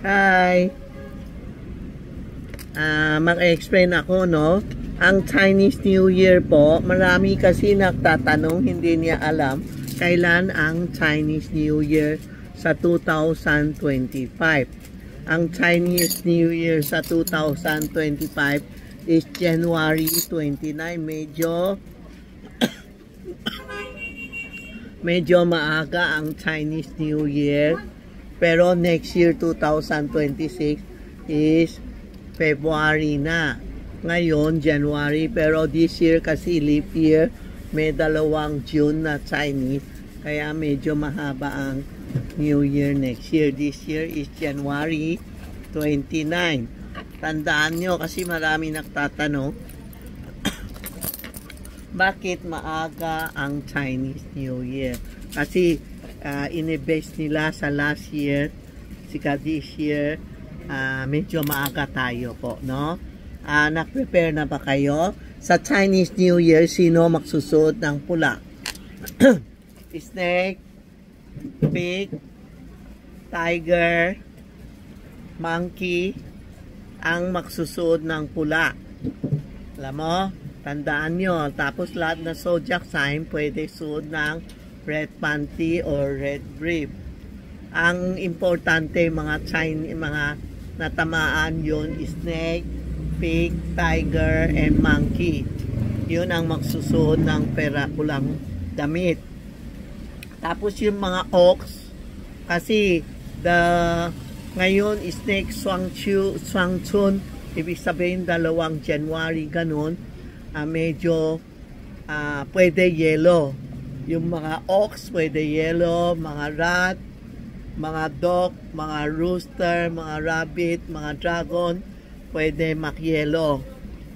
Hi! Mag-explain ako, no? Ang Chinese New Year po, marami kasi nagtatanong, hindi niya alam kailan ang Chinese New Year sa 2025. Ang Chinese New Year sa 2025 is January 29. Medyo maaga ang Chinese New Year. Pero next year, 2026, is February na. Ngayon, January. Pero this year kasi leap year, may dalawang June na Chinese. Kaya medyo mahaba ang New Year next year. This year is January 29. Tandaan nyo kasi marami nagtatanong, bakit maaga ang Chinese New Year? Kasi inibase nila sa last year, sika this year, medyo maaga tayo po, no? Nag-prepare na ba kayo? Sa Chinese New Year, sino magsusuot ng pula? Snake, pig, tiger, monkey, ang magsusuot ng pula. Alam mo? Tandaan nyo. Tapos lahat na zodiac sign, pwede suot ng red panty or red brief. Ang importante mga Chinese, mga natamaan yun, snake, pig, tiger, and monkey. Yun ang magsusuot ng pulang damit. Tapos yung mga ox, kasi ngayon snake Swangchun, ibig sabihin 2 January, ganun, medyo pwede yellow. Yung mga ox, pwede yellow, mga rat, mga dog, mga rooster, mga rabbit, mga dragon, pwede mag-yellow.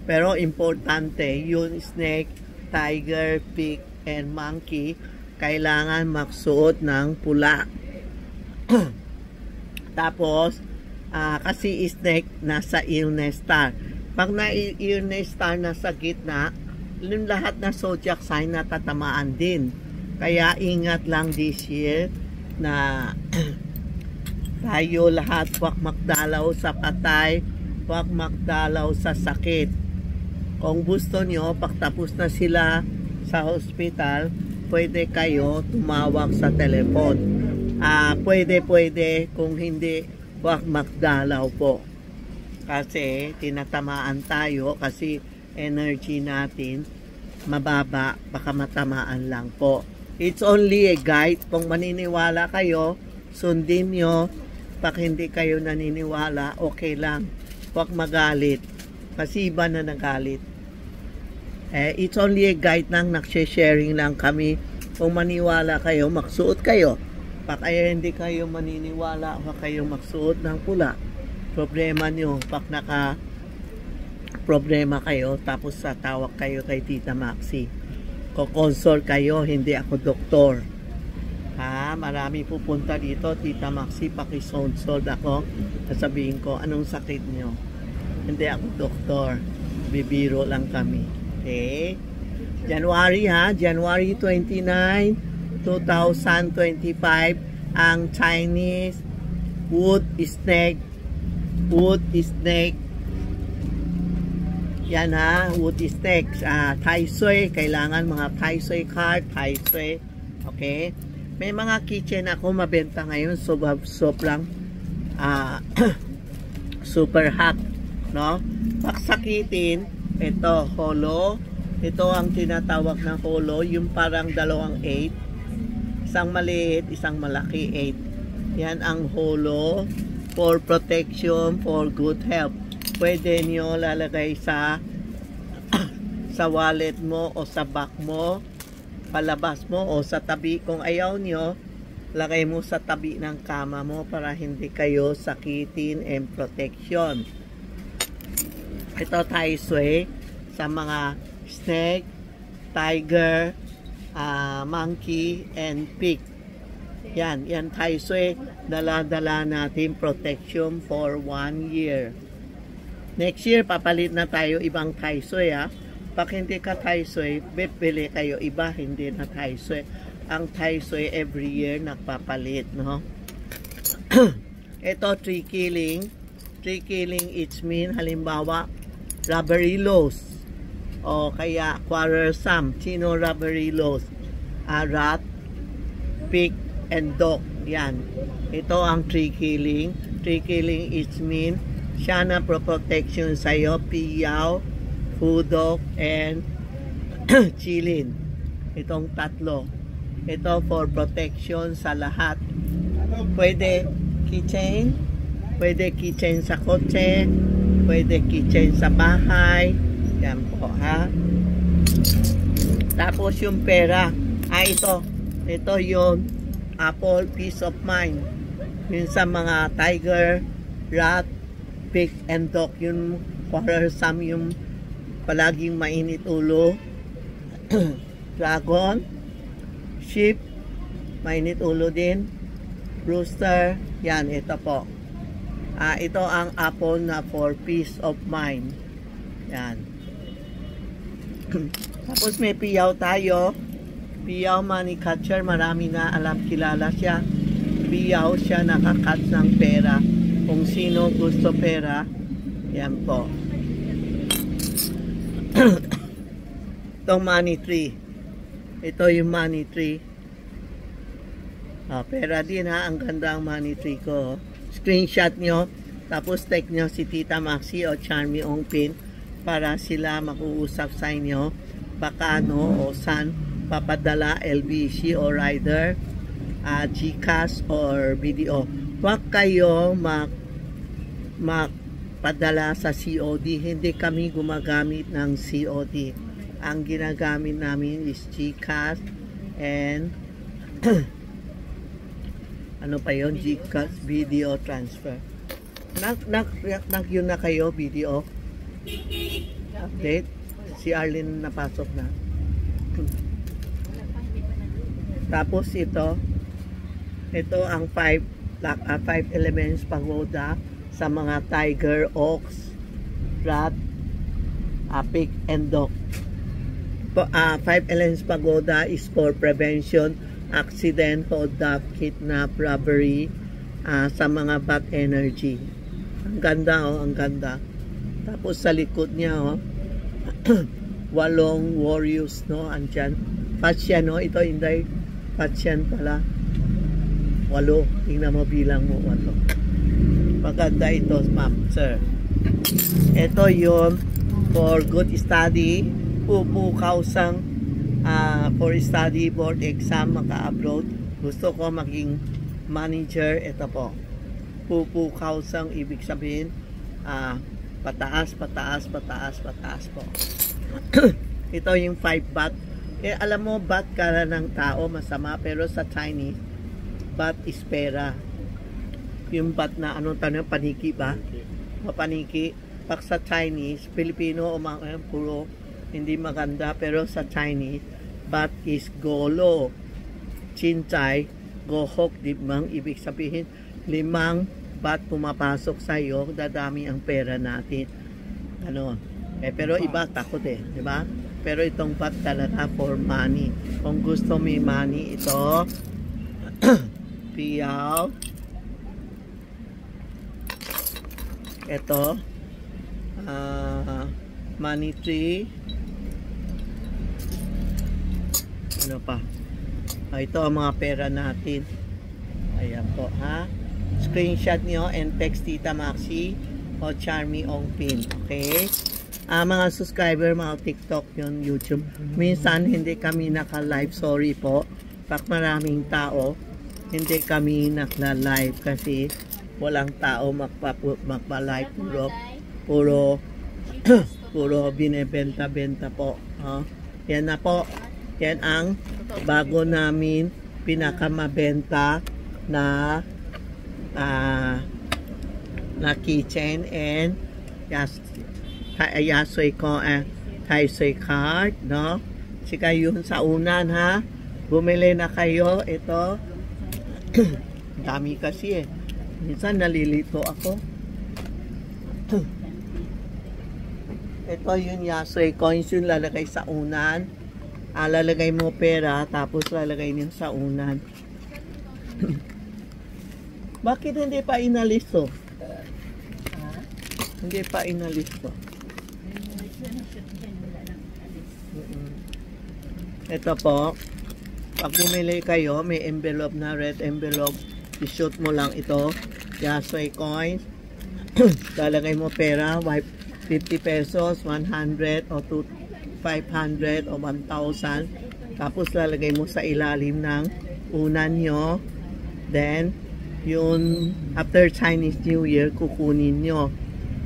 Pero importante, yung snake, tiger, pig, and monkey, kailangan magsuot ng pula. Tapos, kasi snake nasa illness star. Pag na-illness star nasa gitna, yung lahat na zodiac sign natatamaan din. Kaya ingat lang this year na tayo lahat huwag magdalaw sa patay, huwag magdalaw sa sakit. Kung gusto nyo, pagtapos na sila sa hospital, pwede kayo tumawag sa telepon. Pwede, kung hindi, huwag magdalaw po. Kasi tinatamaan tayo kasi energy natin mababa, baka matamaan lang po. It's only a guide. Kung maniniwala kayo, sundin nyo. Pag hindi kayo naniniwala, okay lang. Huwag magalit. Kasi iba na nagalit. It's only a guide lang, nagsha-sharing lang kami. Kung maniwala kayo, magsuot kayo. Pag hindi kayo maniniwala, huwag kayong magsuot ng pula. Problema nyo, pag problema kayo, tapos tawag kayo kay Tita Maxi. Ko-consult kayo, hindi ako doktor. Marami pupunta dito, Tita Maxi, pakisonsol ako. Sasabihin ko, anong sakit nyo? Hindi ako doktor. Bibiro lang kami. Okay? January January 29, 2025, ang Chinese wood snake. Yan wood snakes. Tai Sui, kailangan mga Tai Sui card, Tai Sui. Okay? May mga kitchen ako mabenta ngayon, sobrang super hot, no? Paksakitin, ito, holo. Ito ang tinatawag na holo, yung parang 2 8. Isang maliit, isang malaki 8. Yan ang holo for protection, for good health. Pwede nyo lalagay sa wallet mo o sa bag mo, palabas mo o sa tabi. Kung ayaw nyo, lagay mo sa tabi ng kama mo para hindi kayo sakitin and protection. Ito Tai Sui sa mga snake, tiger, monkey, and pig. Yan Tai Sui, dala-dala natin protection for 1 year. Next year, papalit na tayo ibang Tai Sui, Pag hindi ka Tai Sui, bibili kayo iba, hindi na Tai Sui. Ang Tai Sui every year nagpapalit, no? Ito, tree killing. Tree killing, it's mean, halimbawa, rubberillos. O kaya quarrelsome. Sino rubberillos? Rat, pig, and dog. Yan. Ito ang tree killing. Tree killing, it's mean, siya na protection sa'yo, piyaw, hudok, and chilin. Itong tatlo. Ito for protection sa lahat. Pwede keychain, pwede keychain sa kotse, pwede keychain sa bahay. Yan po, ha? Tapos yung pera. Ito. Ito yung apple, peace of mind. Yun sa mga tiger, rat, pig, and dog. Yung quarrelsome, yung palaging mainit ulo. Dragon, sheep, mainit ulo din. Rooster, yan, ito po. Ito ang apple na for peace of mind. Yan. Tapos may piyaw tayo. Piyaw money catcher, marami na alam, kilala siya. Piyaw siya nakakat ng pera. Kung sino gusto pera, yan po. Itong money tree. Ito yung money tree. Pera din, ha. Ang ganda ang money tree ko. Screenshot nyo. Tapos take nyo si Tita Maxi o Charmy Ongpin para sila makuusap sa inyo. Baka o saan papadala, LBC o rider, GCash or video. Huwag kayo magpadala sa COD. Hindi kami gumagamit ng COD. Ang ginagamit namin is GCash and ano pa yun? GCash video transfer. Yun na kayo, video update. Si Arlene napasok na. Tapos ito ang 5 elements pagoda sa mga tiger, ox, rat, pig, and dog. 5 elements pagoda is for prevention, accident, hold up, kidnap, robbery, sa mga bad energy. Ang ganda, ang ganda. Tapos sa likod niya, 8 warriors, no, andyan. Patsyan, no, ito hindi, patsyan pala. 8, tingnan mo, bilang mo, 8. Maganda ito, map, sir. Ito yun, for good study, pupukaw sang for study board exam, maka-abroad. Gusto ko maging manager. Ito po, pupukaw sang, ibig sabihin pataas, pataas, pataas, pataas po. Ito yung 5 bat. Alam mo, bat kara ng tao masama, pero sa Chinese, bat is pera. Yung bat na anong tanong, paniki ba? O paniki. Pag sa Chinese, Filipino o mga puro hindi maganda, pero sa Chinese, bat is golo, chinchay, gohok, dimang, ibig sabihin 5 bat pumapasok sa iyo, dadami ang pera natin. Ano? Pero iba takot di ba? Pero itong bat talaga for money. Kung gusto may money, ito piyaw, ito money tree, ano pa, ito ang mga pera natin. Ayan po, ha. Screenshot nyo and text Tita Maxi o Charmy Ongpin. Okay? Mga subscriber, mga TikTok yun, YouTube. Minsan hindi kami naka-live, sorry po. Pag maraming tao, hindi kami naka-live kasi walang tao magpa-live. Puro binebenta-benta po. Yan na po. Yan ang bago namin pinakamabenta na keychain and yasoy ko Taisoy card, no? Sika yun sa unan, ha? Bumili na kayo. Ito dami kasi minsan nalilito ako. Ito yung yasoy coins, yung lalagay sa unan. Lalagay mo pera, tapos lalagay niyo sa unan. Bakit hindi pa inalis to? Ha? Hindi pa inalis to. Ito po, pag bumili kayo, may envelope na, red envelope. I-shoot mo lang ito. Yasoy coins. Lalagay mo pera, 50 pesos, 100 o 500 o 1,000. Tapos lalagay mo sa ilalim ng unan nyo. Then, yun, after Chinese New Year, kukunin nyo.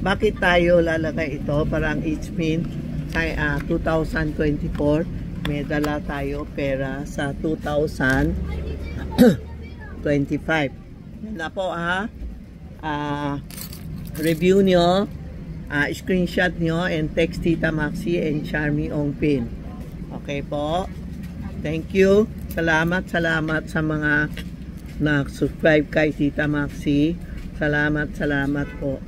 Bakit tayo lalagay ito? Parang each mean 2024, may dala tayo pera sa 2025. Yan na po ha. Review nyo, screenshot nyo, and text Tita Maxi and Charmy Ongpin. Okay po. Thank you. Salamat sa mga nag-subscribe kay Tita Maxi. Salamat po.